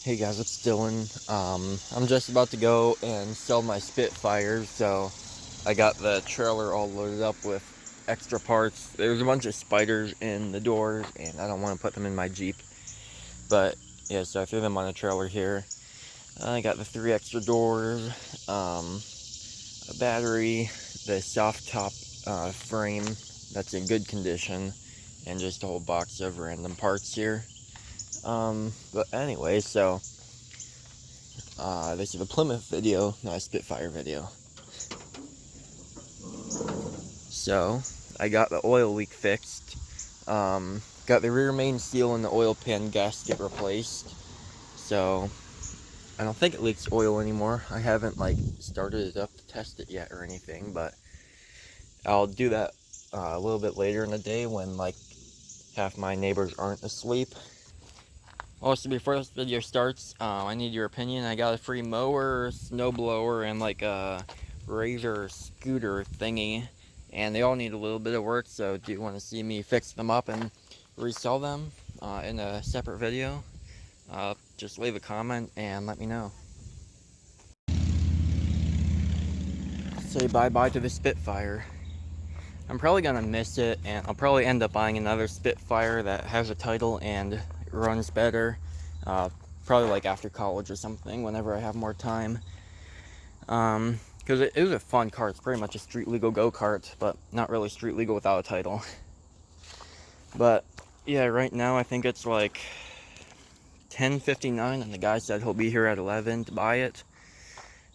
Hey guys, it's Dylan. I'm just about to go and sell my Spitfires, so I got the trailer all loaded up with extra parts. There's a bunch of spiders in the doors, and I don't want to put them in my Jeep. But yeah, so I threw them on a trailer here. I got the 3 extra doors, a battery, the soft top frame that's in good condition, and just a whole box of random parts here. But anyway, so this is a Plymouth video, not a Spitfire video. So I got the oil leak fixed. Got the rear main seal and the oil pan gasket replaced. So I don't think it leaks oil anymore. I haven't started it up to test it yet or anything, but I'll do that a little bit later in the day when half my neighbors aren't asleep. Also, before this video starts, I need your opinion. I got a free mower, snow blower, and a razor scooter thingy, and they all need a little bit of work. So do you want to see me fix them up and resell them in a separate video? Just leave a comment and let me know. Say bye-bye to the Spitfire. I'm probably gonna miss it, and I'll probably end up buying another Spitfire that has a title and runs better. Probably after college or something, whenever I have more time. Because it was a fun car. It's pretty much a street legal go-kart, but not really street legal without a title. But yeah, right now I think it's 10:59, and the guy said he'll be here at 11 to buy it.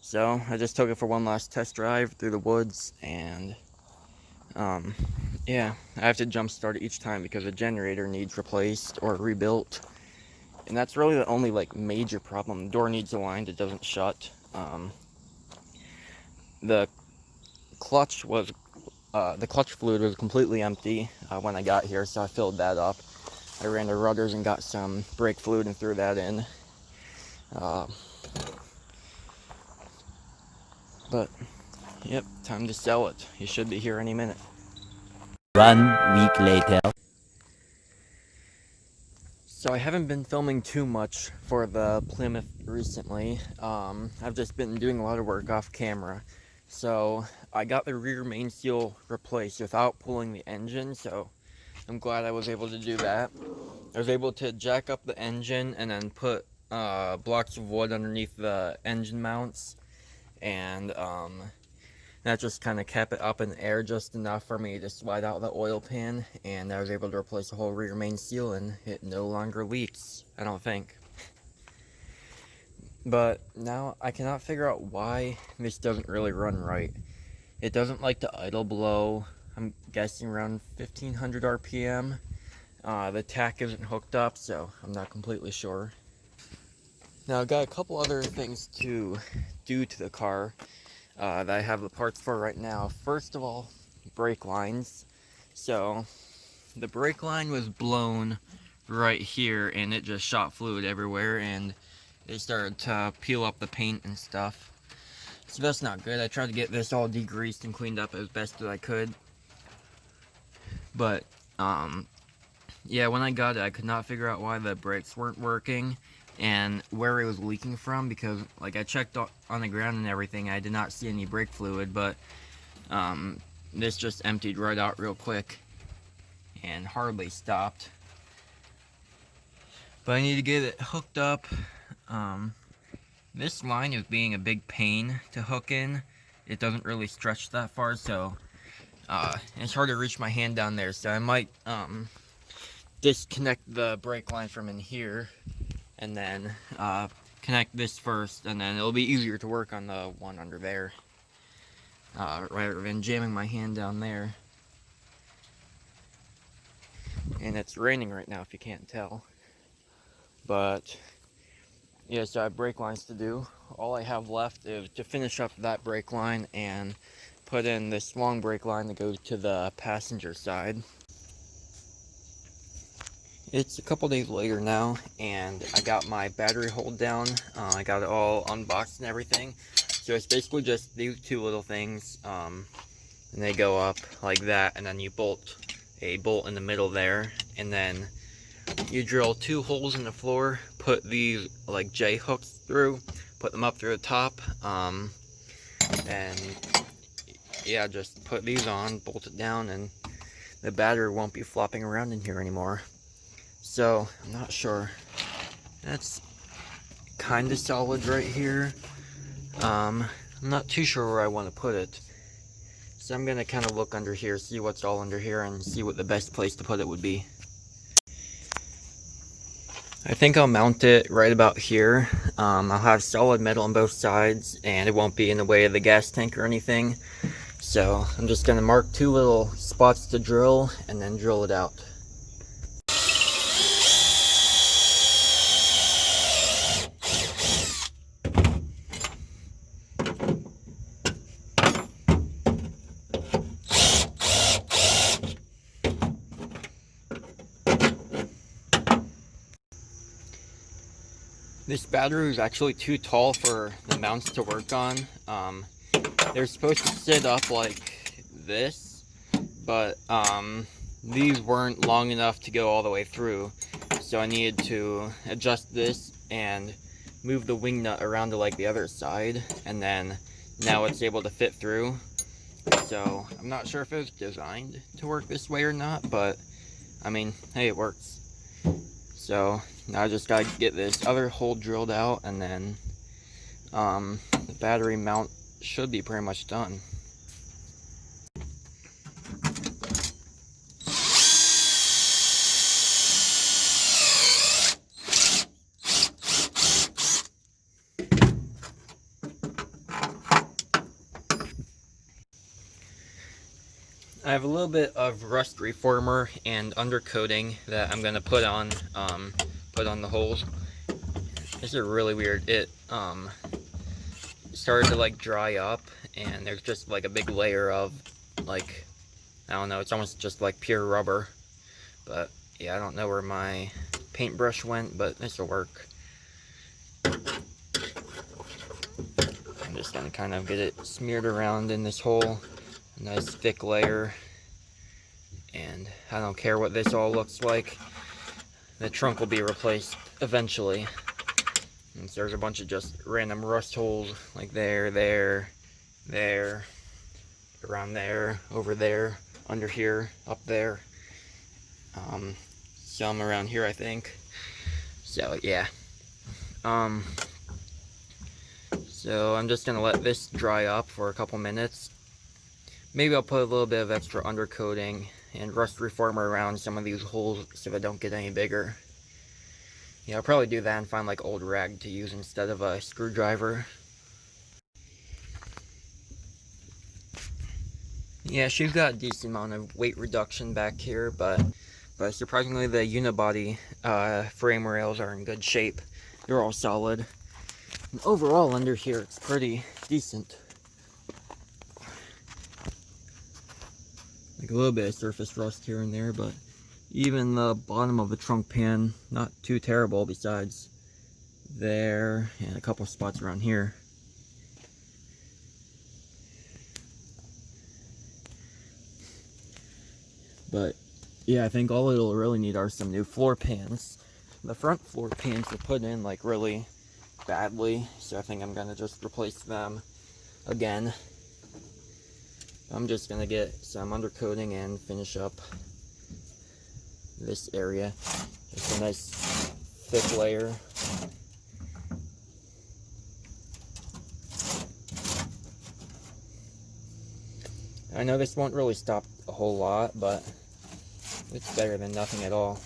So I just took it for one last test drive through the woods, and yeah, I have to jump start it each time because the generator needs replaced or rebuilt. And that's really the only major problem. The door needs aligned, it doesn't shut. The clutch fluid was completely empty when I got here, so I filled that up. I ran the rudders and got some brake fluid and threw that in. But yep, time to sell it. He should be here any minute. 1 week later. So I haven't been filming too much for the Plymouth recently. I've just been doing a lot of work off camera. So I got the rear main seal replaced without pulling the engine, so I'm glad I was able to do that. I was able to jack up the engine and then put blocks of wood underneath the engine mounts, and that just kind of kept it up in the air just enough for me to slide out the oil pan, and I was able to replace the whole rear main seal, and it no longer leaks, I don't think. But now I cannot figure out why this doesn't really run right. It doesn't like to idle below, I'm guessing around 1500 RPM. The tach isn't hooked up, so I'm not completely sure. Now I've got a couple other things to do to the car that I have the parts for right now. First of all, brake lines. So the brake line was blown right here, and it just shot fluid everywhere, and it started to peel up the paint and stuff. So that's not good. I tried to get this all degreased and cleaned up as best as I could. But yeah, when I got it, I could not figure out why the brakes weren't working and where it was leaking from, because I checked on the ground and everything. I did not see any brake fluid, but this just emptied right out real quick and hardly stopped. But I need to get it hooked up. This line is being a big pain to hook in. It doesn't really stretch that far, so it's hard to reach my hand down there. So I might disconnect the brake line from in here and then connect this first, and then it'll be easier to work on the one under there rather than jamming my hand down there. And it's raining right now, if you can't tell. But yeah, so I have brake lines to do. All I have left is to finish up that brake line and put in this long brake line that goes to the passenger side. It's a couple days later now, and I got my battery hold down. I got it all unboxed and everything. So it's basically just these two little things, and they go up like that, and then you bolt a bolt in the middle there, and then You drill 2 holes in the floor, put these like J hooks through, put them up through the top, and yeah, just put these on, bolt it down, and the battery won't be flopping around in here anymore. So I'm not sure. That's kind of solid right here. I'm not too sure where I want to put it. So I'm gonna kind of look under here, see what's all under here, and see what the best place to put it would be. I think I'll mount it right about here. I'll have solid metal on both sides, and it won't be in the way of the gas tank or anything. So I'm just gonna mark 2 little spots to drill, and then drill it out. This battery is actually too tall for the mounts to work on. They're supposed to sit up like this, but these weren't long enough to go all the way through. So I needed to adjust this and move the wing nut around to like the other side, and then now it's able to fit through. So I'm not sure if it was designed to work this way or not, but I mean, hey, it works. So now I just gotta get this other hole drilled out, and then the battery mount should be pretty much done. I have a little bit of rust reformer and undercoating that I'm gonna put on the holes. This is really weird. It started to like dry up, and there's just like a big layer of like, I don't know, it's almost just like pure rubber. But yeah, I don't know where my paintbrush went, but this will work. I'm just gonna kind of get it smeared around in this hole. A nice thick layer, and I don't care what this all looks like. The trunk will be replaced eventually. And so there's a bunch of just random rust holes like there, around there, over there, under here, up there. Some around here, I think. So yeah. So I'm just gonna let this dry up for a couple minutes. Maybe I'll put a little bit of extra undercoating and rust reformer around some of these holes so they don't get any bigger. Yeah, I'll probably do that and find like old rag to use instead of a screwdriver. Yeah, she's got a decent amount of weight reduction back here, but surprisingly the unibody frame rails are in good shape. They're all solid. And overall under here it's pretty decent. Like a little bit of surface rust here and there, but even the bottom of the trunk pan, not too terrible, besides there and a couple spots around here. But yeah, I think all it'll really need are some new floor pans. The front floor pans were put in like really badly, so I think I'm gonna just replace them again. I'm just gonna get some undercoating and finish up this area. Just a nice thick layer. I know this won't really stop a whole lot, but it's better than nothing at all.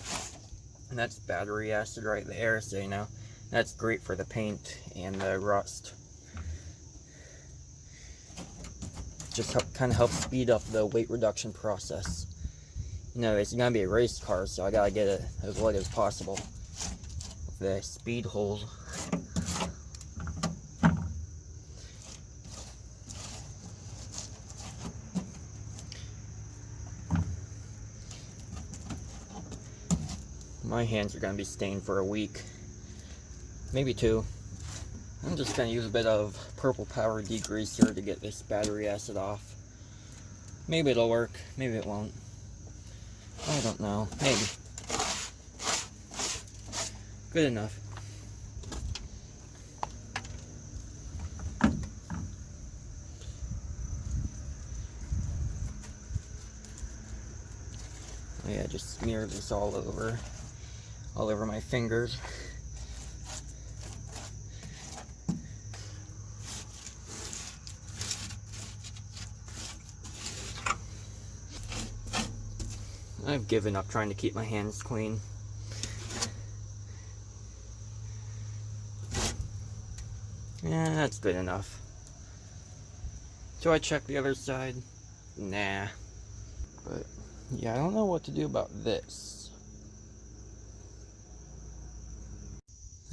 And that's battery acid right there, so you know, that's great for the paint and the rust. Just kind of help speed up the weight reduction process. You know, it's gonna be a race car, so I gotta get it as light as possible. The speed holes. My hands are gonna be stained for a week, maybe 2. I'm just gonna use a bit of purple power degreaser to get this battery acid off. Maybe it'll work, maybe it won't. I don't know, maybe. Good enough. Oh yeah, just smear this all over my fingers. I've given up trying to keep my hands clean. Yeah, that's good enough. So I check the other side. Nah. But yeah, I don't know what to do about this.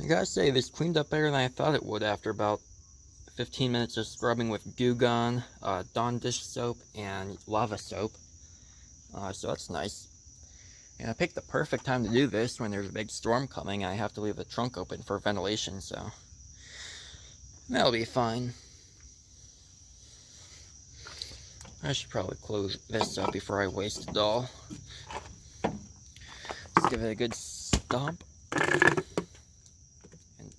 I gotta say, this cleaned up better than I thought it would after about 15 minutes of scrubbing with Goo Gone, Dawn dish soap, and lava soap. So that's nice. And I picked the perfect time to do this when there's a big storm coming and I have to leave the trunk open for ventilation, so that'll be fine. I should probably close this up before I waste it all. Just give it a good stomp. And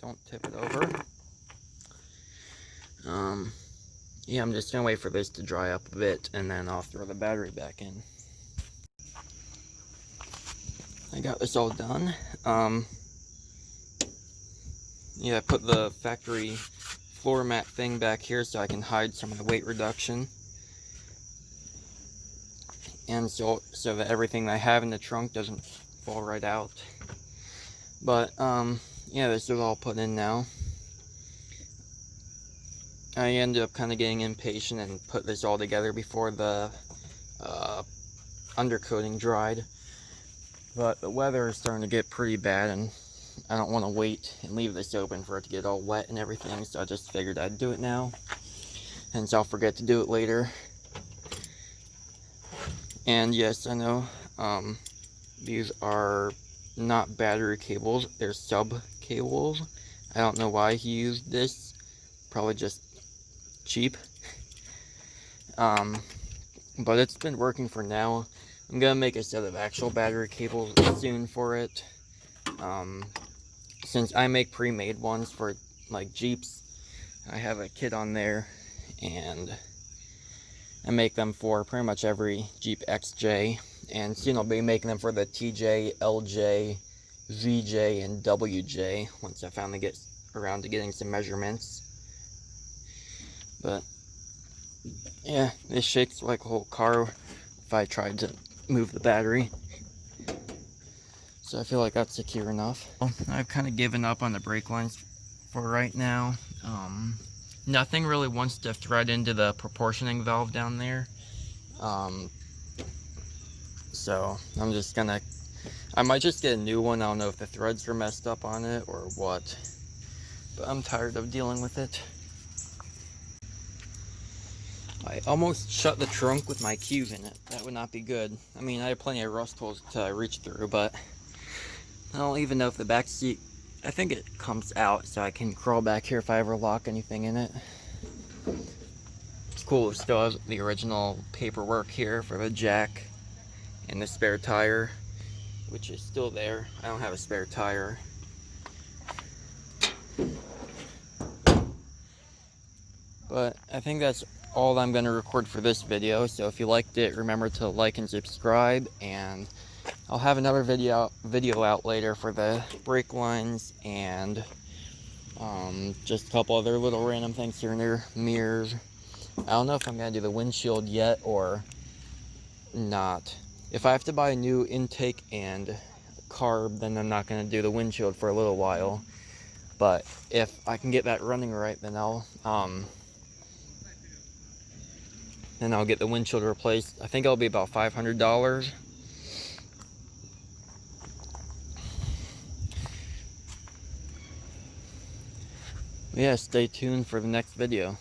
don't tip it over. Yeah, I'm just gonna wait for this to dry up a bit and then I'll throw the battery back in. I got this all done. Yeah, I put the factory floor mat thing back here so I can hide some of the weight reduction. And so that everything I have in the trunk doesn't fall right out. But, yeah, this is all put in now. I ended up kind of getting impatient and put this all together before the undercoating dried. But the weather is starting to get pretty bad and I don't want to wait and leave this open for it to get all wet and everything, so I just figured I'd do it now. Hence I'll forget to do it later. And yes, I know, these are not battery cables, they're sub cables. I don't know why he used this, probably just cheap. But it's been working for now. I'm gonna make a set of actual battery cables soon for it. Since I make pre-made ones for like Jeeps, I have a kit on there and I make them for pretty much every Jeep XJ, and soon I'll be making them for the TJ, LJ, VJ, and WJ once I finally get around to getting some measurements. But yeah, this shakes like a whole car if I tried to move the battery. So I feel like that's secure enough. I've kind of given up on the brake lines for right now. Nothing really wants to thread into the proportioning valve down there. So I'm just gonna, I might just get a new one. I don't know if the threads are messed up on it or what, but I'm tired of dealing with it. I almost shut the trunk with my keys in it. That would not be good. I mean, I have plenty of rust holes to reach through, but I don't even know if the back seat, I think it comes out so I can crawl back here if I ever lock anything in it. It's cool, it still has the original paperwork here for the jack and the spare tire, which is still there. I don't have a spare tire. But I think that's all I'm going to record for this video. So if you liked it, remember to like and subscribe, and I'll have another video out later for the brake lines and just a couple other little random things here and there. Mirrors. I don't know if I'm going to do the windshield yet or not. If I have to buy a new intake and carb, then I'm not going to do the windshield for a little while. But if I can get that running right, then I'll get the windshield replaced. I think it'll be about $500. Yeah, stay tuned for the next video.